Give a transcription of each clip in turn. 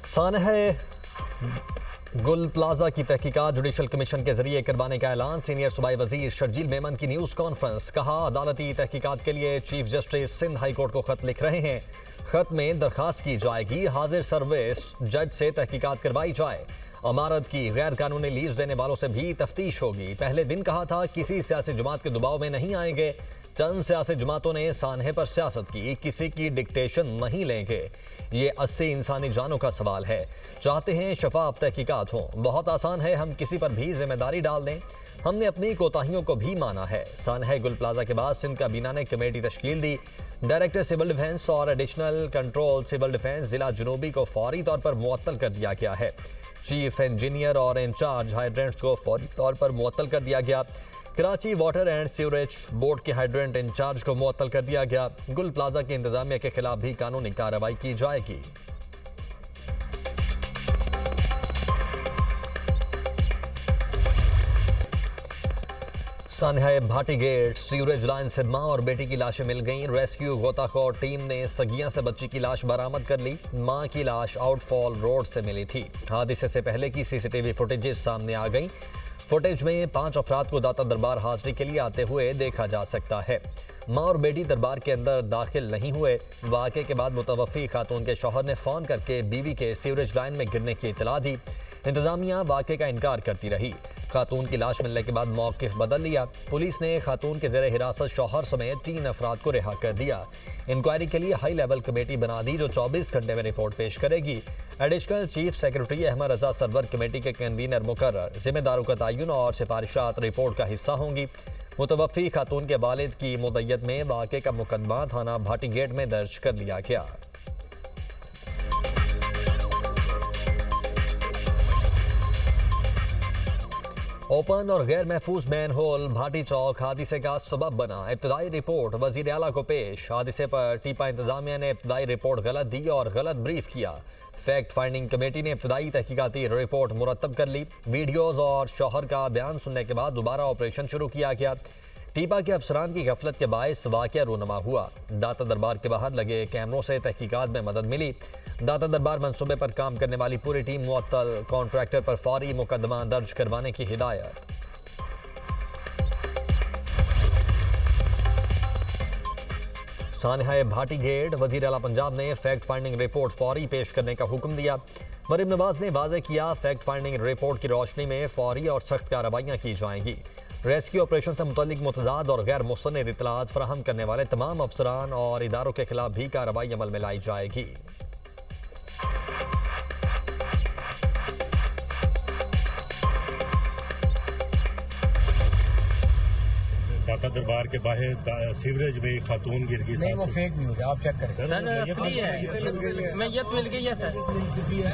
सानह गुल प्लाजा की तहकीकात जुडिशल कमीशन के जरिए करवाने का ऐलान। सीनियर सूबाई वजीर शर्जील मेमन की न्यूज कॉन्फ्रेंस। कहा, अदालती तहकीकात के लिए chief justice Sindh high court को खत लिख रहे हैं। खत में दरखास्त की जाएगी हाजिर सर्विस जज से तहकीकात करवाई जाए। अमारत की गैर कानूनी लीज देने वालों से भी तफ्तीश होगी। पहले दिन कहा था किसी सियासी जमात के दबाव में नहीं आएंगे। चंद सियासी जमातों ने सानहे पर सियासत की, किसी की डिक्टेशन नहीं लेंगे। ये 80 इंसानी जानों का सवाल है। चाहते हैं शफाफ तहकीकात हो। बहुत आसान है, हम किसी पर भी जिम्मेदारी डाल दें। हमने अपनी कोताहियों को भी माना है। सानहे गुल प्लाजा के बाद सिंध काबीना ने कमेटी तश्कील दी। डायरेक्टर सिविल डिफेंस और एडिशनल कंट्रोल सिविल डिफेंस जिला जनूबी को फौरी तौर पर मुअत्तल कर दिया गया है। चीफ इंजीनियर और इंचार्ज हाइड्रेंट्स को फौरी तौर पर मुअत्तल कर दिया गया। Karachi water and sewerage board के हाइड्रेंट इंचार्ज को मुअत्तल कर दिया गया। गुल प्लाजा के इंतजामिया के खिलाफ भी कानूनी कार्रवाई की जाएगी। सानहा भाटी गेट सीवरेज लाइन से मां और बेटी की लाशें मिल गईं। रेस्क्यू गोताखोर टीम ने सगिया से बच्ची की लाश बरामद कर ली। मां की लाश आउटफॉल रोड से मिली थी। हादसे से पहले की सीसीटीवी फुटेजेस सामने आ गई। फुटेज में 5 अफराद को दाता दरबार हाजिरी के लिए आते हुए देखा जा सकता है। मां और बेटी दरबार के अंदर दाखिल नहीं हुए। वाक़े के बाद मुतवफ़ी खातून के शौहर ने फ़ोन करके बीवी के सीवरेज लाइन में गिरने की इतला दी। इंतजामिया वाक़े का इनकार करती रही। खातून की लाश मिलने के बाद मौक़िफ़ बदल लिया। पुलिस ने खातून के ज़ेरे हिरासत शौहर समेत 3 अफराद को रिहा कर दिया। इंक्वायरी के लिए हाई लेवल कमेटी बना दी जो 24 घंटे में रिपोर्ट पेश करेगी। एडिशनल चीफ सेक्रेटरी अहमद रजा सरवर कमेटी के कन्वीनर मुकर्रर। जिम्मेदारों का तयन और सिफारिशात रिपोर्ट का हिस्सा होंगी। मुतवफ़ी खातून के वालिद की मुद्दत में वाक़े का मुकदमा थाना भाटी गेट में दर्ज कर लिया गया। ओपन और गैर महफूज मैन होल भाटी चौक हादसे का सबब बना। इब्तदाई रिपोर्ट वजीर आला को पेश। हादसे पर टीपा इंतजामिया ने इब्तदाई रिपोर्ट गलत दी और गलत ब्रीफ किया। फैक्ट फाइंडिंग कमेटी ने इब्तदाई तहकीकाती रिपोर्ट मुरतब कर ली। वीडियोज और शौहर का बयान सुनने के बाद दोबारा ऑपरेशन शुरू किया गया। टीपा के अफसरान की गफलत के बायस वाक़या रूनमा हुआ। दाता दरबार के बाहर लगे कैमरों से तहकीकात में मदद मिली। दाता दरबार मंसूबे पर काम करने वाली पूरी टीम मुअत्तल। कॉन्ट्रैक्टर पर फौरी मुकदमा दर्ज करवाने की हिदायत। सानहा भाटी गेट वजीर आला पंजाब ने फैक्ट फाइंडिंग रिपोर्ट फौरी पेश करने का हुक्म दिया। मरीम नवाज ने वाज़ेह किया, फैक्ट फाइंडिंग रिपोर्ट की रोशनी में फौरी और सख्त कार्रवाइयाँ की जाएंगी। रेस्क्यू ऑपरेशन से मुतल्लिक मुतजाद और गैर मुस्तनिद इत्तलात फराहम करने वाले तमाम अफसरान और इदारों के खिलाफ भी कार्रवाई अमल में लाई जाएगी। दाता दरबार के बाहर सीवरेज में खातून गिर गई। नहीं, वो फेक न्यूज़ है, आप चेक करें। सर असली है, मैं ये मिल गई है सर।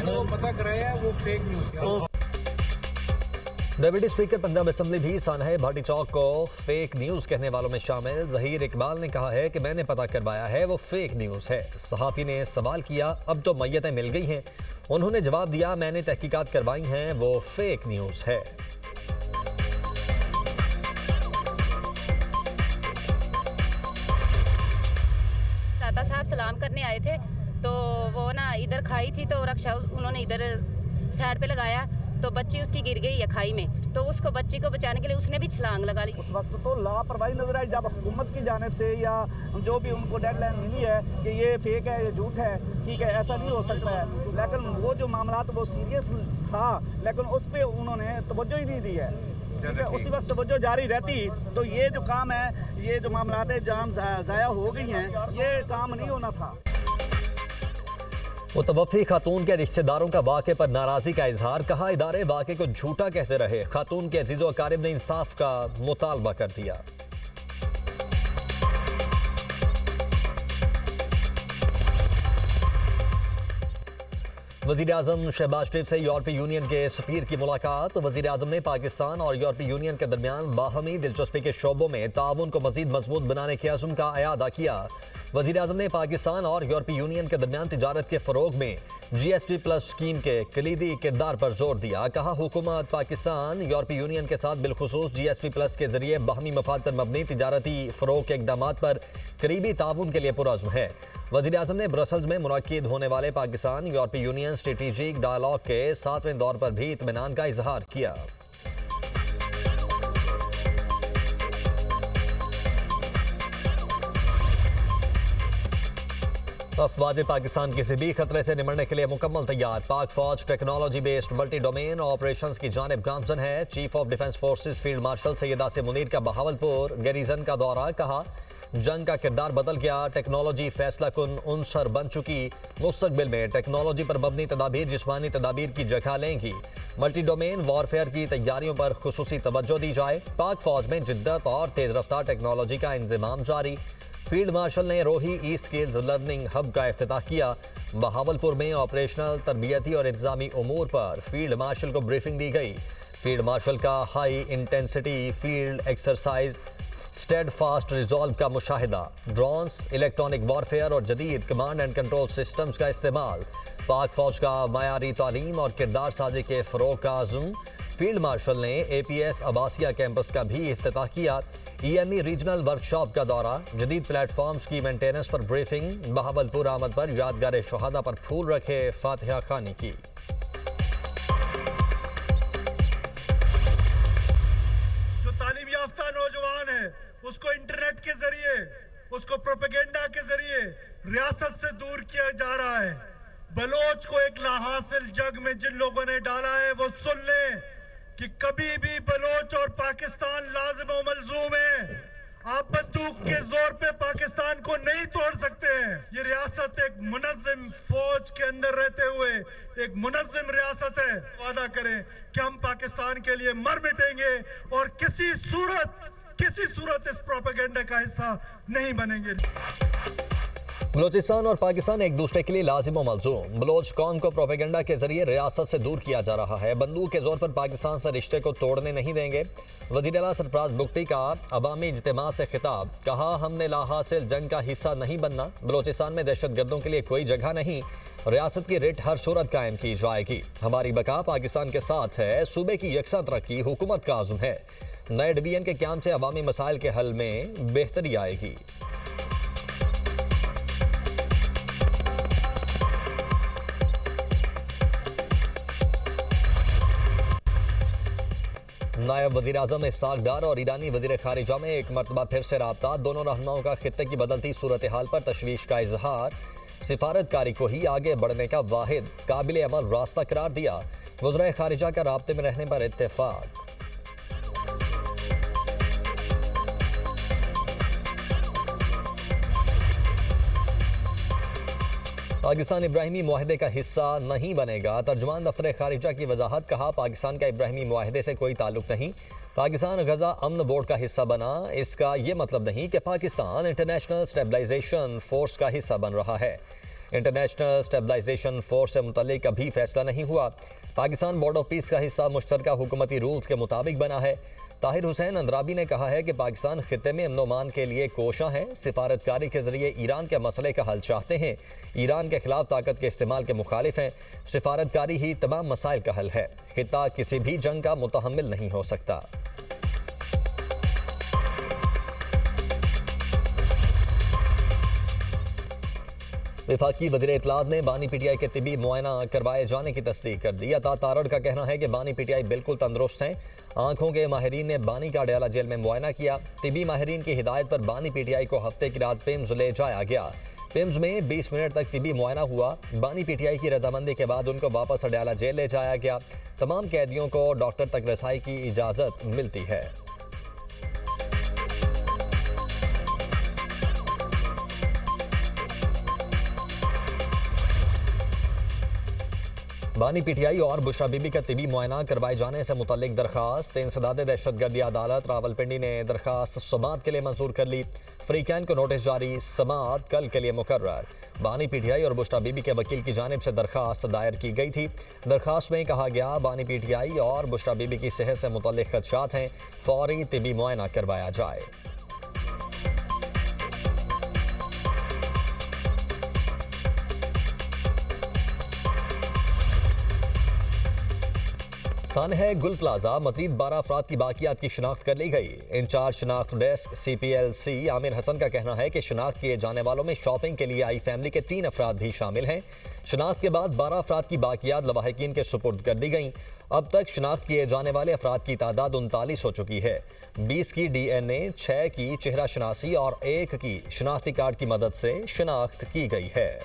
वो पता कराया, वो फेक न्यूज़ है। डेप्यूटी स्पीकर पंजाब असेंबली भी सानहा भाटी चौक को फेक न्यूज़ कहने वालों में शामिल। जहीर इकबाल ने कहा है कि मैंने पता करवाया है, वो फेक न्यूज़ है। सहाफ़ी ने सवाल किया, अब तो मैयतें मिल गई हैं। उन्होंने जवाब दिया, मैंने तहकीकात करवाई हैं, वो फेक न्यूज़ है। दाता साहब सलाम करने आए थे तो वो ना इधर खाई थी तो रक्षा उन्होंने इधर साइड पे लगाया तो बच्ची उसकी गिर गई है खाई में। तो उसको बच्ची को बचाने के लिए उसने भी छलांग लगा ली। उस वक्त तो लापरवाही नजर आई जब हुकूमत की जानिब से या जो भी उनको डेडलाइन मिली है कि ये फेक है, ये झूठ है, ठीक है, ऐसा नहीं हो सकता है। लेकिन वो जो मामला वो सीरियस था, लेकिन उस पर उन्होंने तवज्जो ही नहीं दी है। ठीक है, उसी वक्त तवज्जो जारी रहती तो ये जो काम है, ये जो मामला है, जान ज़ाया हो गई हैं, ये काम नहीं होना था। मुतवफ़ी खातून के रिश्तेदारों का वाक़े पर नाराज़गी का इजहार। कहा, इदारे वाक़े को झूठा कहते रहे। खातून के अजीज़ो अकारिब ने इंसाफ का मुतालबा कर दिया। वज़ीर आज़म शहबाज शरीफ से यूरोपीय यूनियन के सफ़ीर की मुलाकात। वज़ीर आज़म ने पाकिस्तान और यूरोपीय यूनियन के दरमियान बाहमी दिलचस्पी के शोबों में ताउन को मज़ीद मजबूत बनाने के अज़्म का अयादा किया। वज़ीर आज़म ने पाकिस्तान और यूरोपीय यूनियन के दरमियान तिजारत के फ़रोग में GSP+ स्कीम के कलीदी किरदार पर जोर दिया। कहा, हुकूमत पाकिस्तान यूरोपीय यूनियन के साथ बिलखुसूस GSP+ के जरिए बाहमी मफाद पर मबनी तिजारती फ़रोग के इक़दामात पर करीबी ताउन के लिए पुरअज़्म है। वज़ीर-ए-आज़म ने ब्रसल्स में मुनक्किद होने वाले पाकिस्तान यूरोपीय यूनियन स्ट्रेटेजिक डायलॉग के 7वें दौर पर भी इत्मीनान का इजहार किया। अफवाज पाकिस्तान किसी भी खतरे से निमटने के लिए मुकम्मल तैयार। पाक फौज technology based multi domain operations की जानिब गामजन है। Chief of defence forces field marshal Syed Asim Munir का बहावलपुर गैरीजन का दौरा। कहा, जंग का किरदार बदल गया, टेक्नोलॉजी फैसला कुन उनसर बन चुकी। मुस्तकबिल में टेक्नोलॉजी पर मबनी तदाबीर जिस्मानी तदाबीर की जगह लेंगी। मल्टी डोमेन वॉरफेयर की तैयारियों पर खुसूसी तवज्जो दी जाए। पाक फौज में जिद्दत और तेज रफ्तार टेक्नोलॉजी का इंतजाम जारी। फील्ड मार्शल ने रोही ई स्किल्स लर्निंग हब का इफ्तिताह किया। बहावलपुर में ऑपरेशनल, तरबियती और इंतजामी उमूर पर फील्ड मार्शल को ब्रीफिंग दी गई। फील्ड मार्शल का high intensity field exercise steadfast resolve का मुशाहिदा। ड्रोन्स, इलेक्ट्रॉनिक वॉरफेयर और जदीद कमांड एंड कंट्रोल सिस्टम्स का इस्तेमाल। पाक फौज का मयारी तालीम और किरदार साजी के फ़रोग़ का आज़म। फील्ड मार्शल ने APS अब्बासिया कैंपस का भी इफ्तिताह किया। EME रीजनल वर्कशॉप का दौरा। जदीद प्लेटफॉर्म्स की मेंटेनेंस पर ब्रीफिंग। बहावलपुर आमद पर यादगार शहादा पर फूल रखे फातिहा खानी की। जो तालीम याफ्ता नौजवान है उसको इंटरनेट के जरिए, उसको प्रोपेगेंडा के जरिए रियासत से दूर किया जा रहा है। बलोच को एक लाहासिल जग में जिन लोगों ने डाला है वो सुन लें कि कभी भी बलोच और पाकिस्तान लाजिम व मलजूम है। आप बंदूक के जोर पे पाकिस्तान को नहीं तोड़ सकते हैं। ये रियासत एक मुनज़्ज़म फौज के अंदर रहते हुए एक मुनज़्ज़म रियासत है। वादा करें कि हम पाकिस्तान के लिए मर मिटेंगे और किसी सूरत इस प्रोपेगेंडा का हिस्सा नहीं बनेंगे। बलोचिस्तान और पाकिस्तान एक दूसरे के लिए लाजिम व मलजूम। बलोच कौम को प्रोपेगेंडा के जरिए रियासत से दूर किया जा रहा है। बंदूक के जोर पर पाकिस्तान से रिश्ते को तोड़ने नहीं देंगे। वज़ीर आला सरफराज बुगटी का अवामी इज्तिमा से खिताब। कहा, हमने लाहासिल जंग का हिस्सा नहीं बनना। बलोचिस्तान में दहशत गर्दों के लिए कोई जगह नहीं। रियासत की रिट हर सूरत कायम की जाएगी। हमारी बका पाकिस्तान के साथ है। सूबे की यकसा तरक्की हुकूमत का आज़म है। नए डिवीजन के क्याम से अवामी मसाइल के हल में बेहतरी आएगी। नायब वज़ीर आज़म इस्हाक़ डार और ईरानी वज़ीर ख़ारिजा में एक मरतबा फिर से रब्ता। दोनों रहनुमाओं का खित्ते की बदलती सूरत हाल पर तशवीश का इजहार। सिफारतकारी को ही आगे बढ़ने का वाहिद काबिल अमल रास्ता करार दिया। वज़ीर ख़ारिजा का राब्ते में रहने पर इत्तेफाक। पाकिस्तान इब्राहिमी मुआहदे का हिस्सा नहीं बनेगा। तर्जुमान दफ्तर ख़ारिजा की वजाहत। कहा, पाकिस्तान का इब्राहिमी मुआहदे से कोई ताल्लुक नहीं। पाकिस्तान गजा अमन बोर्ड का हिस्सा बना, इसका ये मतलब नहीं कि पाकिस्तान इंटरनेशनल स्टेबलाइजेशन फोर्स का हिस्सा बन रहा है। इंटरनेशनल स्टेबलाइजेशन फोर्स से मुतल्लिक अभी फैसला नहीं हुआ। पाकिस्तान बोर्ड ऑफ पीस का हिस्सा मुश्तरका हुकूमती रूल्स के मुताबिक बना है। ताहिर हुसैन अंद्राबी ने कहा है कि पाकिस्तान खित्ते में अमन के लिए कोशां है। सिफारतकारी के जरिए ईरान के मसले का हल चाहते हैं। ईरान के खिलाफ ताकत के इस्तेमाल के मुखालिफ हैं। सिफारतकारी ही तमाम मसाइल का हल है। खित्ता किसी भी जंग का मुतहम्मिल नहीं हो सकता। वफाकी वज़ीर इत्तलात ने बानी PTI के तिबी मुआयना करवाए जाने की तस्दीक कर दी। अता तारड़ का कहना है कि बानी PTI बिल्कुल तंदुरुस्त हैं। आंखों के माहिरीन ने बानी का अडयाला जेल में मुआयना किया। तिबी माहिरीन की हिदायत पर बानी PTI को हफ्ते की रात पिम्स ले जाया गया। पिम्स में 20 मिनट तक तिबी मुआयना हुआ। बानी PTI की रजामंदी के बाद उनको वापस अडयाला जेल ले जाया गया। तमाम कैदियों को डॉक्टर तक रसाई की इजाज़त मिलती है। बानी PTI और बुशरा बीबी का तिबी मुआयना करवाए जाने से मुतल्लिक दरखास्त। इंसदाद दहशतगर्दी अदालत रावलपिंडी ने दरखास्त समाअत के लिए मंजूर कर ली। फ्रीकैन को नोटिस जारी। समाअत कल के लिए मुकर्रर। बानी PTI और बुशरा बीबी के वकील की जानिब से दरखास्त दायर की गई थी। दरखास्त में कहा गया, बानी PTI और बुशरा बीबी की सेहत से मुतल्लिक खदशात हैं, फौरी तिबी मुआयना करवाया जाए। सानह गुल प्लाजा मजीद 12 अफराद की बाकियात की शिनाख्त कर ली गई। इंचार्ज शिनाख्त डेस्क CPLC आमिर हसन का कहना है कि शिनाख्त किए जाने वालों में शॉपिंग के लिए आई फैमिली के 3 अफराद भी शामिल हैं। शिनाख्त के बाद 12 अफराद की बाकियात लवाहिकीन के सुपुर्द कर दी गई। अब तक शिनाख्त किए जाने वाले अफराद की तादाद 39 हो चुकी है। 20 की DNA, 6 की चेहरा शनासी और 1 की शिनाख्ती कार्ड की मदद से शिनाख्त की गई है।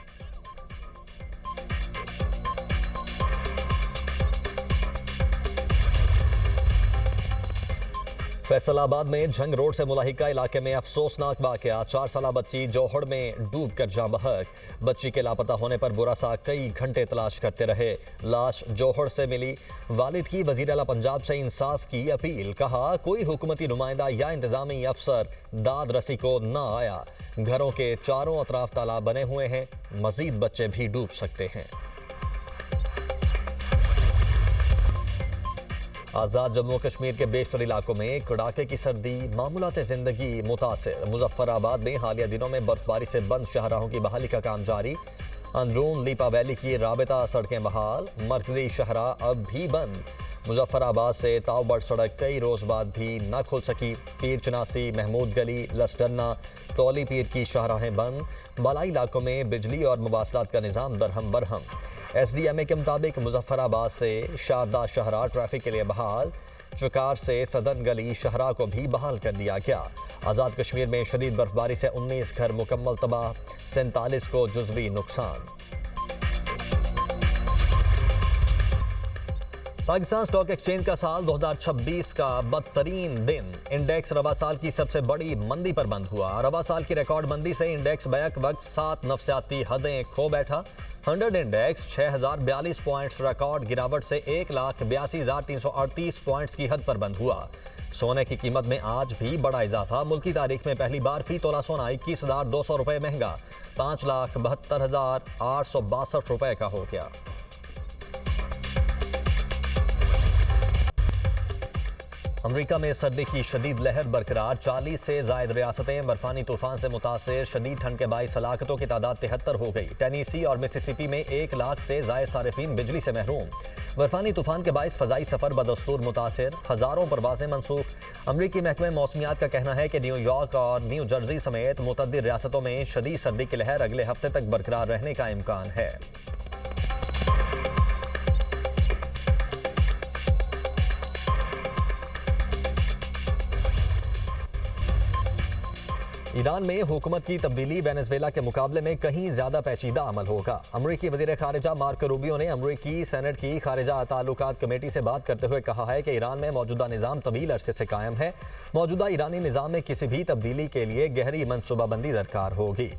फैसलाबाद में झंग रोड से मुलाहिका इलाके में अफसोसनाक वाकया। 4 साला बच्ची जोहड़ में डूब कर जाँ बहक। बच्ची के लापता होने पर बुरासा कई घंटे तलाश करते रहे। लाश जोहड़ से मिली। वालिद की वजीर आला पंजाब से इंसाफ की अपील। कहा कोई हुकूमती नुमाइंदा या इंतजामी अफसर दाद रसी को ना आया। घरों के चारों अतराफ तालाब बने हुए हैं, मजीद बच्चे भी डूब सकते हैं। आज़ाद जम्मू कश्मीर के बेशतर इलाकों में कड़ाके की सर्दी, मामूलात जिंदगी मुतासिर। मुजफ्फराबाद में हालिया दिनों में बर्फबारी से बंद शाहराहों की बहाली का काम जारी। अंदरून लीपा वैली की राबता सड़कें बहाल। मरकजी शहरा अब भी बंद। मुजफ्फराबाद से तावबड़ सड़क कई रोज बाद भी न खुल सकी। पीर चनासी, महमूद गली, लसगन्ना, तौली पीर की शाहराहें बंद। बालाई इलाकों में बिजली और मुवासलात का निज़ाम दरहम बरहम। SDMA के मुताबिक मुजफ्फराबाद से शारदा शहरा ट्रैफिक के लिए बहाल। शिकार से सदन गली शहरा को भी बहाल कर दिया गया। आज़ाद कश्मीर में शदीद बर्फबारी से 19 घर मुकम्मल तबाह, 47 को जुज़वी नुकसान। पाकिस्तान स्टॉक एक्सचेंज का साल 2026 का बदतरीन दिन। इंडेक्स रवा साल की सबसे बड़ी मंदी पर बंद हुआ। रवा साल की रिकॉर्ड मंदी से इंडेक्स बैक वक्त 7 नफसियाती हदें खो बैठा। 100 इंडेक्स 6042 पॉइंट्स रिकॉर्ड गिरावट से 1,82,338 पॉइंट्स की हद पर बंद हुआ। सोने की कीमत में आज भी बड़ा इजाफा। मुल्की तारीख में पहली बार फी तोला सोना 21,200 रुपये महंगा 5,72,862 रुपये का हो गया। अमरीका में सर्दी की शदीद लहर बरकरार। 40 से जायद रियासतें बर्फानी तूफान से मुतासिर। शदीद ठंड के बाईस हलाकतों की तादाद 73 हो गई। टेनेसी और मिसिसिपी में 1 लाख से जायद सारिफीन बिजली से महरूम। बर्फानी तूफान के बाईस फजाई सफर बदस्तूर मुतासिर। हजारों परवाजें मनसूख। अमरीकी महकमे मौसमियात का कहना है कि न्यूयॉर्क और न्यू जर्सी समेत मुतअद्दिद रियासतों में शदीद सर्दी की लहर अगले हफ्ते तक बरकरार रहने का इम्कान है। ईरान में हुकूमत की तब्दीली वेनेजुएला के मुकाबले में कहीं ज्यादा पेचीदा अमल होगा। अमरीकी वजीर खारिजा मार्को रूबियो ने अमरीकी सेनेट की खारिजा ताल्लुकात कमेटी से बात करते हुए कहा है कि ईरान में मौजूदा निज़ाम तवील अरसे से कायम है। मौजूदा ईरानी निज़ाम में किसी भी तब्दीली के लिए गहरी मनसूबाबंदी दरकार होगी।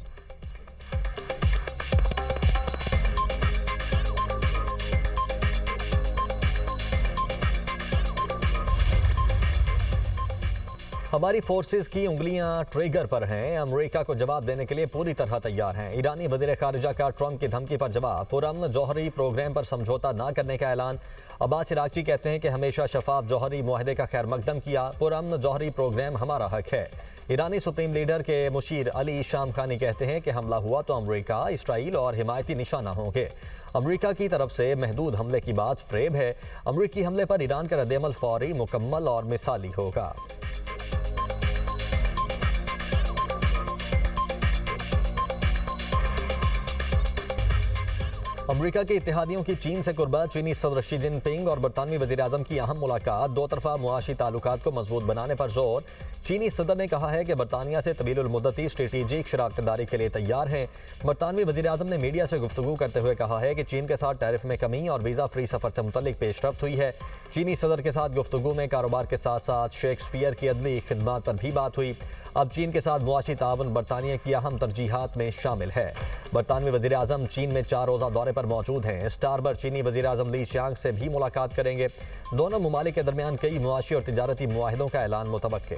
हमारी फोर्सेस की उंगलियां ट्रिगर पर हैं। अमेरिका को जवाब देने के लिए पूरी तरह तैयार हैं। ईरानी वज़ीर ख़ारिजा का ट्रंप की धमकी पर जवाब। पुरअमन जौहरी प्रोग्राम पर समझौता न करने का ऐलान। अब्बास इराक़ची कहते हैं कि हमेशा शफाफ जौहरी मुआहदे का खैर मकदम किया। पुरअमन जौहरी प्रोग्राम हमारा हक है। ईरानी सुप्रीम लीडर के मुशीर अली शाम खानी कहते हैं कि हमला हुआ तो अमेरिका, इसराइल और हिमायती निशाना होंगे। अमेरिका की तरफ से महदूद हमले की बात फ्रेब है। अमेरिकी हमले पर ईरान का रद्देअमल फौरी, मुकम्मल और मिसाली होगा। अमेरिका के इत्तेहादियों की चीन से कुर्बत। चीनी सदर शी जिनपिंग और बरतानवी वज़ीर-ए-आज़म की अहम मुलाकात। दो तरफा मुआशी ताल्लुकात को मजबूत बनाने पर जोर। चीनी सदर ने कहा है कि बरतानिया से तवीलुल मुद्दती स्ट्रेटेजिक शराकतदारी के लिए तैयार हैं। बरतानवी वज़ीर-ए-आज़म ने मीडिया से गुफ्तगू करते हुए कहा है कि चीन के साथ टैरिफ में कमी और वीज़ा फ्री सफ़र से मुतल्लिक पेशरफ्त हुई है। चीनी सदर के साथ गुफ्तगू में कारोबार के साथ साथ शेक्सपियर की अदबी खिदमात पर भी बात हुई। अब चीन के साथ मुआशी ताउन बरतानिया की अहम तरजीहात में शामिल है। बरतानवी वज़ीर-ए-आज़म चीन में 4 रोज़ा दौरे पर मौजूद हैं। स्टारबर चीनी वज़ीर-ए-आज़म ली चियांग से भी मुलाकात करेंगे। दोनों ममालिक के दरमियान कई मुआशी और तिजारती मुआहिदों का ऐलान मुतवक्के।